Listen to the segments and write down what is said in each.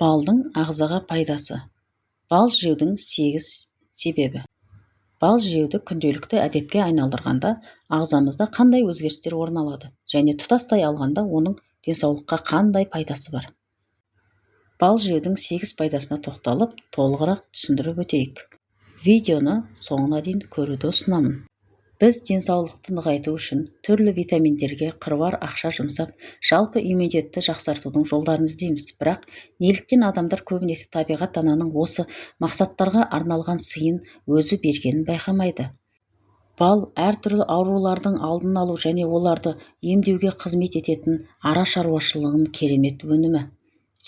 Балдың ағзаға пайдасы. Бал жеудің 8 себебі. Бал жеуді күнделікті әдетке айналдырғанда ағзамызда қандай өзгерістер орын алады және тұтастай алғанда оның денсаулыққа қандай пайдасы бар? Бал жеудің 8 пайдасына тоқталып, толығырақ түсіндіріп өтейік. Видеоны соңына дейін көруді ұсынамын. Біз денсаулықты нығайту үшін түрлі витаминдерге қыруар ақша жұмсап, жалпы иммунитетті жақсартудың жолдарын іздейміз. Бірақ неліктен адамдар көбінесе табиғат ананың осы мақсаттарға арналған сыйын өзі бергенін байқамайды? Бал әртүрлі аурулардың алдын алу және оларды емдеуге қызмет ететін ара шаруашылығының керемет өнімі.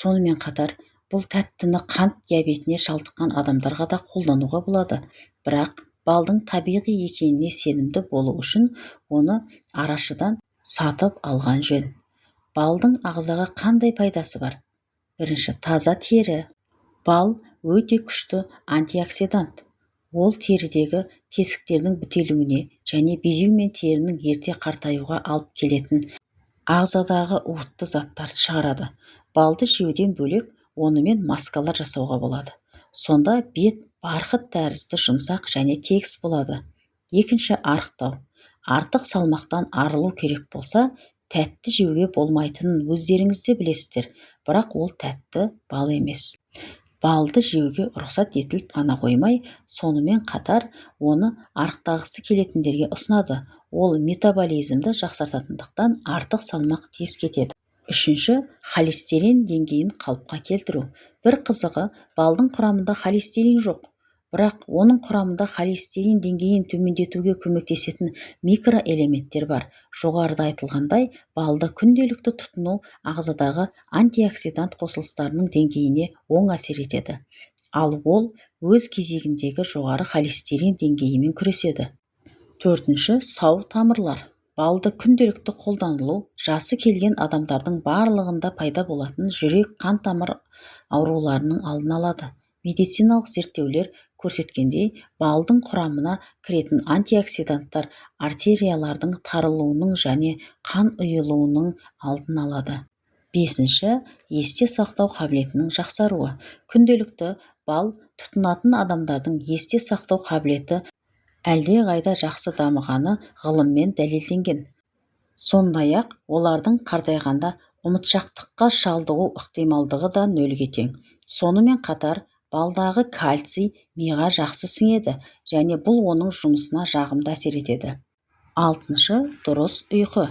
Сонымен қатар, бұл тәттіні қант диабетіне шалдыққан адамдарға да қолдануға болады. Бірақ балдың табиғи екеніне сенімді болу үшін оны арашыдан сатып алған жөн. Балдың ағзаға қандай пайдасы бар? Бірінші, таза тері. Бал өте күшті антиоксидант. Ол терідегі тесіктердің бітелуіне және безеу мен терінің ерте қартаюға алып келетін ағзадағы уытты заттарды шығарады. Балды жеуден бөлек, онымен маскалар жасауға болады. Сонда бет барқыт тәрізді жұмсақ және тегіс болады. Екінші, арықтау. Артық салмақтан арылу керек болса, тәтті жеуге болмайтынын өздеріңіз де білесіздер, бірақ ол тәтті бал емес. Балды жеуге рұқсат етіліп қана қоймай, сонымен қатар оны арықтағысы келетіндерге ұсынады. Ол метаболизмді жақсартатындықтан артық салмақ тез кетеді. Үшінші, холестерин деңгейін қалыпқа келтіру. Бір қызығы, балдың құрамында холестерин жоқ, бірақ оның құрамында холестерин деңгейін төмендетуге көмектесетін микроэлементтер бар. Жоғарыда айтылғандай, балды күнделікті тұтыну ағзадағы антиоксидант қосылыстарының деңгейіне оң әсер етеді. Ал ол өз кезегіндегі жоғары холестерин деңгейімен күреседі. Төртінші, сау тамырлар. Балды күнделікті қолданылу жасы келген адамдардың барлығында пайда болатын жүрек қан тамыр ауруларының алдын алады. Медициналық зерттеулер көрсеткендей, балдың құрамына кіретін антиоксиданттар артериялардың тарылуының және қан ұйылуының алдын алады. Бесінші, есте сақтау қабілетінің жақсаруы. Күнделікті бал тұтынатын адамдардың есте сақтау қабілеті әлдеқайда жақсы дамығаны ғылыммен дәлелденген. Сондай-ақ, олардың қартайғанда ұмытшақтыққа шалдығу ықтималдығы да нөлге тең. Сонымен қатар, балдағы кальций миға жақсы сіңеді және бұл оның жұмысына жағымды әсер етеді. Алтыншы, дұрыс ұйқы.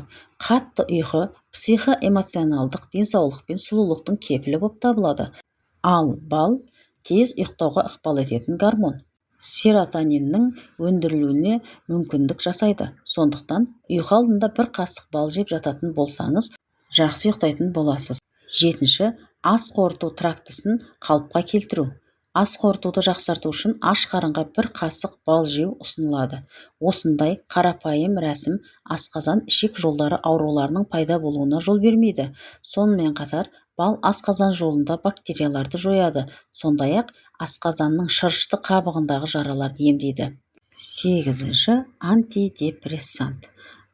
Қатты ұйқы психоэмоционалдық денсаулық пен сұлулықтың кепілі болып табылады. Ал бал тез ұйықтауға ықпал ететін гормон серотониннің өндірілуіне мүмкіндік жасайды. Сондықтан, ұйқы алдында бір қасық бал жеп жататын болсаңыз, жақсы ұйықтайтын боласыз. Жетінші, ас қорыту трактісін қалыпқа келтіру. Ас қорытуды жақсарту үшін аш қарынға бір қасық бал жеу ұсынылады. Осындай қарапайым рәсім асқазан ішек жолдары ауруларының пайда болуына жол бермейді. Сонымен қатар, бал асқазан жолында бактерияларды жояды. Сондай-ақ, асқазанның шырышты қабығындағы жараларды емдейді. Сегізінші, антидепрессант.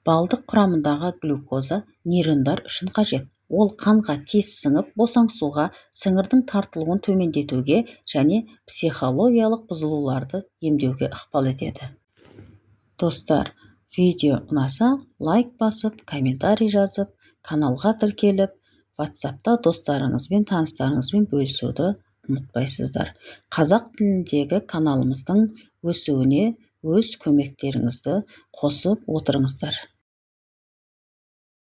Балдық құрамындағы глюкоза нейрондар үшін қажет. Ол қанға тез сіңіп, босаңсуға, сіңірдің тартылуын төмендетуге және психологиялық бұзылуларды емдеуге ықпал етеді. Достар, видео ұнаса, лайк басып, комментарий жазып, каналға тіркеліп, WhatsApp'та достарыңызбен, таныстарыңызбен бөлісуді ұмытпайсыздар. Қазақ тіліндегі каналымыздың өсуіне өз көмектеріңізді қосып отырыңыздар.